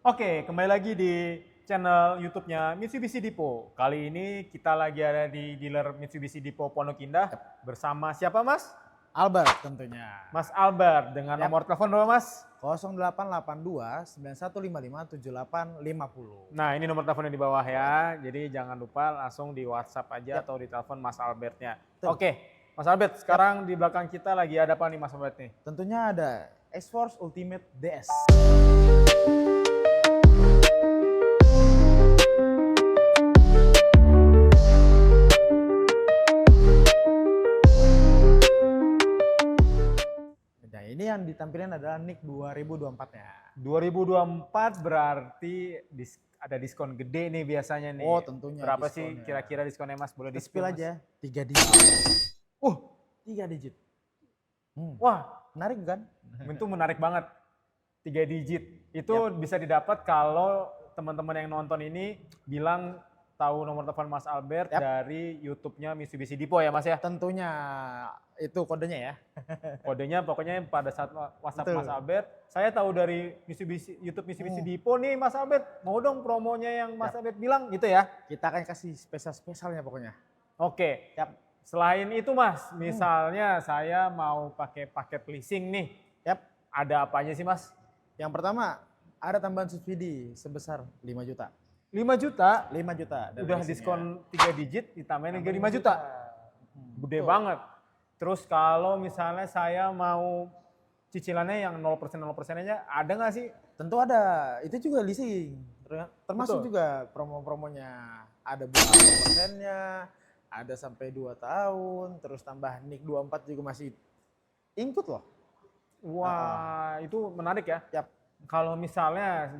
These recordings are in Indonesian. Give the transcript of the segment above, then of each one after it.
Oke, kembali lagi di channel YouTube-nya Mitsubishi Depot. Kali ini kita lagi ada di dealer Mitsubishi Depot Pondok Indah bersama siapa, Mas? Albert tentunya. Mas Albert dengan nomor telepon berapa, Mas? 0882 9155 7850. Nah, ini nomor teleponnya di bawah ya. Jadi jangan lupa langsung di WhatsApp aja atau di telepon Mas Albertnya. Betul. Oke, Mas Albert, sekarang di belakang kita lagi ada apa nih Mas Albert nih? Tentunya ada X-Force Ultimate DS. Nah, ini yang ditampilkan adalah NIK 2024-nya. 2024 berarti ada diskon gede nih biasanya nih. Oh, tentunya Berapa sih diskonnya. kira-kira diskonnya Mas? Boleh Kita di-spill spill Mas? aja 3 digit. 3 digit. Wah, Menarik kan? itu menarik banget. 3 digit. Itu bisa didapat kalau teman-teman yang nonton ini bilang tahu nomor telepon Mas Albert dari YouTube-nya Mitsubishi Depot ya Mas ya. Tentunya itu kodenya ya. Kodenya pokoknya pada saat WhatsApp Betul. Mas Albert, saya tahu dari YouTube Mitsubishi Depot nih Mas Albert, mau dong promonya yang Mas Albert bilang gitu ya. Kita akan kasih spesial-spesialnya pokoknya. Oke. Selain itu Mas, misalnya saya mau pakai paket leasing nih, ada apa aja sih Mas? Yang pertama, ada tambahan subsidi sebesar 5 juta. 5 juta, 5 juta. dari udah leasingnya. diskon 3 digit ditambahin lagi 5 juta. Gede banget. Terus kalau misalnya saya mau cicilannya yang 0% aja, ada nggak sih? Tentu ada, itu juga leasing. Termasuk Betul. juga promo-promonya. Ada bunga 0%-nya, ada sampai 2 tahun, terus tambah NIK 24 juga masih include loh. Wah, itu menarik ya. Yap. Kalau misalnya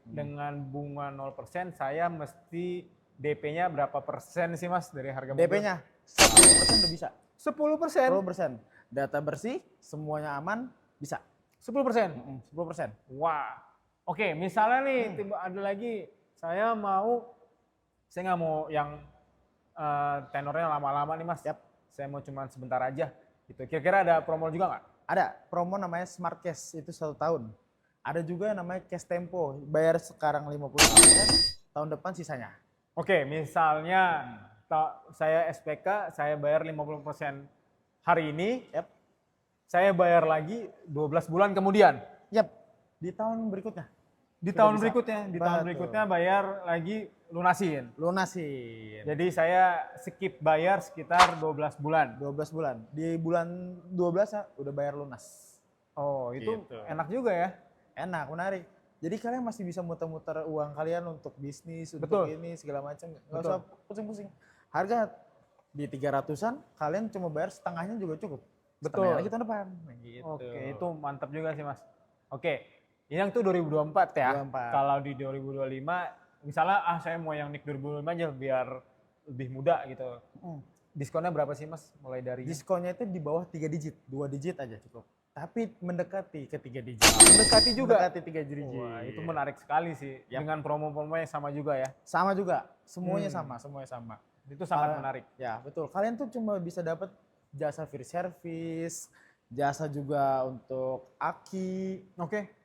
dengan bunga 0%, saya mesti DP-nya berapa persen sih Mas dari harga mobil? DP-nya 10% udah bisa. 10%? 10%. Data bersih, semuanya aman, bisa. 10%? 10%. Wah, oke, misalnya nih ada lagi, saya nggak mau yang tenornya lama-lama nih Mas. Saya mau cuma sebentar aja. Gitu. Kira-kira ada promo juga nggak? Ada promo namanya Smart Cash, itu 1 tahun. Ada juga yang namanya Cash Tempo, bayar sekarang 50%, tahun depan sisanya. Oke, misalnya saya SPK, saya bayar 50% hari ini, saya bayar lagi 12 bulan kemudian. Di tahun berikutnya. Di Sudah tahun bisa. berikutnya bayar lagi lunasin. Lunasin. Jadi saya skip bayar sekitar 12 bulan. 12 bulan. Di bulan 12 ya udah bayar lunas. Oh, itu Gitu. enak juga ya. Enak, menarik. Jadi kalian masih bisa muter-muter uang kalian untuk bisnis, untuk Betul. ini segala macam. Nggak Betul. usah pusing-pusing. Harga di 300-an, kalian cuma bayar setengahnya juga cukup. Betul. Setengahnya lagi tahun depan. Gitu. Oke, itu mantap juga sih Mas. Oke, ini yang tuh 2024 ya. 2024. Kalau di 2025, misalnya saya mau yang NIK 2025 aja biar lebih muda gitu. Diskonnya berapa sih Mas? Mulai dari Diskonnya itu di bawah 3 digit, 2 digit aja cukup. Tapi mendekati ke 3 digit. mendekati juga. Mendekati 3 digit. Wah, itu menarik sekali sih. Dengan promo-promo yang sama juga ya. Sama juga, semuanya sama. Itu sangat menarik. Ya, betul. Kalian tuh cuma bisa dapat jasa free service, jasa juga untuk aki.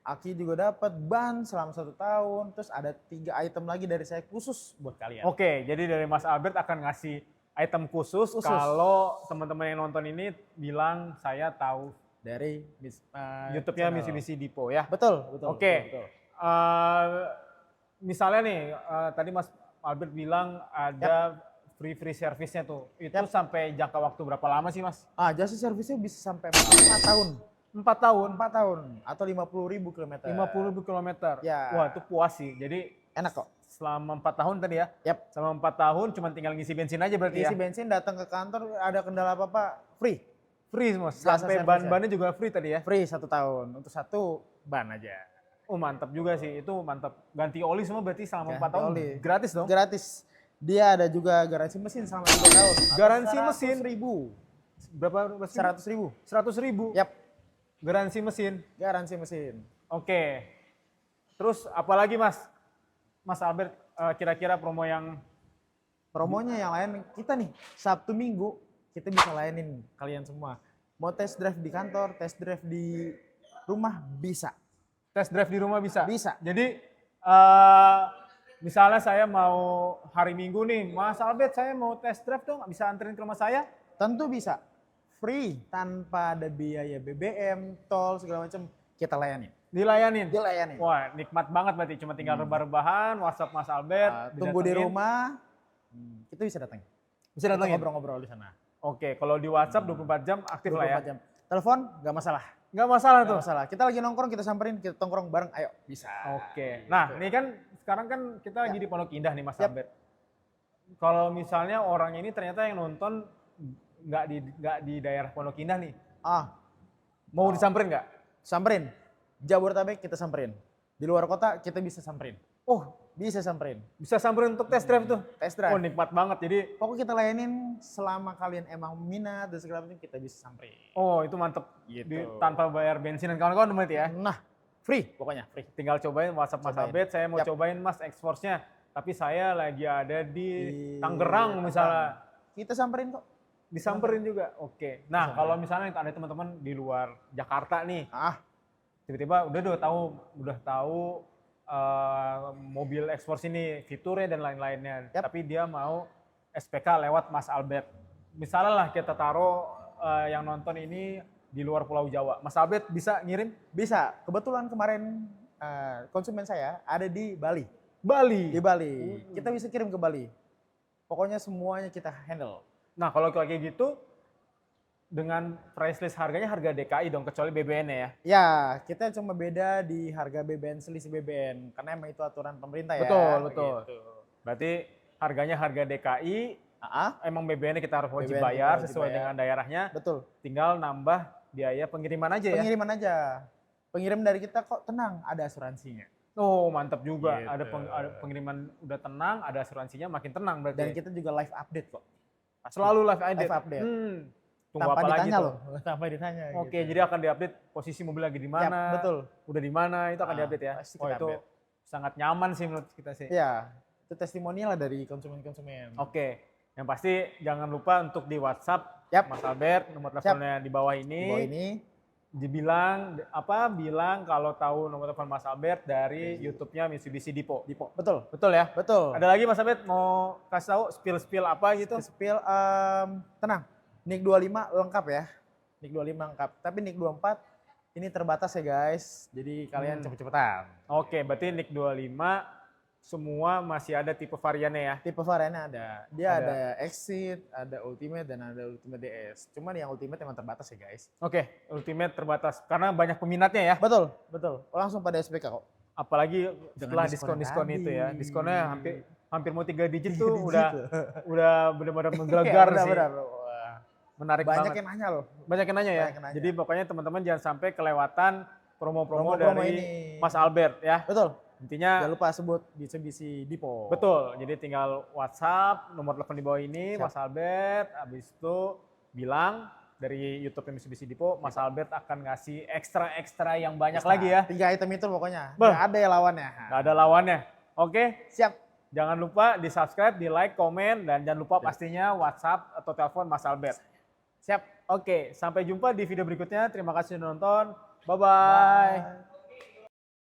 Aki juga dapat, ban selama 1 tahun, terus ada 3 item lagi dari saya khusus buat kalian. Oke, jadi dari Mas Albert akan ngasih item khusus. Kalau teman-teman yang nonton ini bilang saya tahu Dari YouTube-nya channel. Mitsubishi Depot ya. Betul. Oke. Betul. Misalnya nih, tadi Mas Albert bilang ada free service-nya tuh. Itu sampai jangka waktu berapa lama sih Mas? Jasa servisnya bisa sampai 4 tahun. 4 tahun? 4 tahun atau 50.000 kilometer. 50.000 kilometer. Ya. Wah, itu puas sih. Jadi Enak kok. selama 4 tahun tadi ya? Selama 4 tahun cuma tinggal ngisi bensin aja berarti ya? Isi bensin, datang ke kantor, ada kendala apa-apa, free. Free Mas, Jasa sampai servis ban-bannya juga free tadi ya? Free 1 tahun, untuk 1 ban aja. Oh mantap juga sih, itu mantap. Ganti oli semua berarti selama 4 tahun oli. gratis dong? Gratis. Dia ada juga garansi mesin selama 3 tahun. Garansi mesin? 100.000. Berapa? 100.000. 100.000? Garansi mesin? Garansi mesin. Oke. Terus apalagi Mas? Mas Albert, kira-kira promo yang... Promonya yang lain, kita nih Sabtu Minggu, kita bisa layanin kalian semua. Mau test drive di kantor, test drive di rumah, bisa. Test drive di rumah bisa? Bisa. Jadi Eh, misalnya saya mau hari Minggu nih, Mas Albert saya mau test drive dong, bisa anterin ke rumah saya? Tentu bisa. Free, tanpa ada biaya BBM, tol, segala macam, kita layani. Dilayanin? Dilayani. Wah, nikmat banget berarti. Cuma tinggal rebah-rebahan, WhatsApp Mas Albert, Tunggu di didatengin. rumah, kita bisa datang. Bisa Kita datengin? ngobrol-ngobrol di sana. Oke, kalau di WhatsApp 24 jam aktif lah ya? 24 jam. Telepon, nggak masalah. Nggak masalah Nggak tuh? masalah. Kita lagi nongkrong, kita samperin, kita tongkrong bareng, ayo. Bisa. Oke. Nah, ini kan sekarang kan kita lagi di Pondok Indah nih Mas Albert. Kalau misalnya orang ini ternyata yang nonton nggak di daerah Pondok Indah nih, mau disamperin nggak? Samperin. Jabodetabek kita samperin. Di luar kota kita bisa samperin. Oh, Bisa samperin. bisa samperin untuk test drive tuh? Test Oh, drive. nikmat banget. Jadi, Pokoknya kita layanin selama kalian emang minat dan segala macam kita bisa samperin. oh itu mantep. Gitu. Tanpa bayar bensin dan kawan-kawan berarti ya? Nah, free pokoknya, free. Tinggal cobain WhatsApp Mas Cobain. Albert, saya mau Yap. cobain Mas X-Force-nya. Tapi saya lagi ada di Di Tangerang misalnya. Kita samperin kok. Disamperin juga. Oke. Nah, kalau misalnya ada teman-teman di luar Jakarta nih, tiba-tiba udah tahu mobil X-Force ini fiturnya dan lain-lainnya. Yap. Tapi dia mau SPK lewat Mas Albert. Misalnya lah kita taruh yang nonton ini di luar Pulau Jawa. Mas Albert bisa ngirim? Bisa. Kebetulan kemarin konsumen saya ada di Bali. Bali. Di Bali. Kita bisa kirim ke Bali. Pokoknya semuanya kita handle. Nah, kalau kayak gitu dengan price list harganya harga DKI dong, kecuali BBN ya. Ya, kita cuma beda di harga BBN, selisih BBN. Karena emang itu aturan pemerintah ya. Betul. Gitu. Berarti harganya harga DKI, emang BBN kita harus wajib BBN bayar kita wajib sesuai bayar. dengan daerahnya. Betul. Tinggal nambah biaya pengiriman aja ya. Pengiriman aja. Pengirim dari kita kok tenang, ada asuransinya. Oh, mantap juga. Gitu. Ada pengiriman udah tenang, ada asuransinya makin tenang berarti. Dan kita juga live update kok. Pasti. Selalu live update. Live update. Tunggu Tanpa apa lagi ditanya tuh? loh. Tanpa ditanya. Oke, gitu. jadi akan diupdate posisi mobil lagi di mana. Yap, betul. Udah di mana itu akan diupdate ya. Pasti Oh, kita itu update. sangat nyaman sih menurut kita sih. Iya, itu testimonial lah dari konsumen-konsumen. Oke, yang pasti jangan lupa untuk di WhatsApp Yap. Mas Albert, nomor teleponnya di bawah ini. Di bawah ini. Bilang kalau tahu nomor telepon Mas Albert dari YouTube-nya Mitsubishi Dipo. Betul. Betul ya? Betul. Ada lagi Mas Albert mau kasih tahu spill apa gitu? Spill, tenang. NIK 25 lengkap ya. NIK 25 lengkap. Tapi NIK 24 ini terbatas ya guys. Jadi kalian cepet-cepetan. Oke, berarti NIK 25 semua masih ada tipe variannya ya? Tipe variannya ada. Dia Ada. ada Exit, ada Ultimate, dan ada Ultimate DS. Cuman yang Ultimate emang terbatas ya guys. Oke, Ultimate terbatas karena banyak peminatnya ya. Betul, betul. Langsung pada SPK kok. Apalagi setelah Dengan diskon diskon-diskon tadi. itu ya. Diskonnya hampir mau 3 digit tuh Digit udah benar-benar menggelegar sih. Benar. Wah. Menarik Banyak banget. yang nanya loh. Banyak yang nanya ya. Banyak yang nanya. Jadi pokoknya teman-teman jangan sampai kelewatan promo-promo Promo-promo dari ini. Mas Albert ya. Betul. Intinya Jangan lupa sebut Mitsubishi Dipo. betul. Jadi tinggal WhatsApp nomor telepon di bawah ini Siap. Mas Albert, habis itu bilang dari YouTube Mitsubishi Dipo, Mas Albert akan ngasih ekstra-ekstra yang banyak lagi ya. 3 item itu pokoknya. Bah. Nggak ada ya lawannya. Gak ada lawannya. Oke, Siap. jangan lupa di subscribe, di like, komen, dan jangan lupa pastinya WhatsApp atau telepon Mas Albert. Siap. Oke, sampai jumpa di video berikutnya. Terima kasih sudah nonton. Bye-bye. Bye.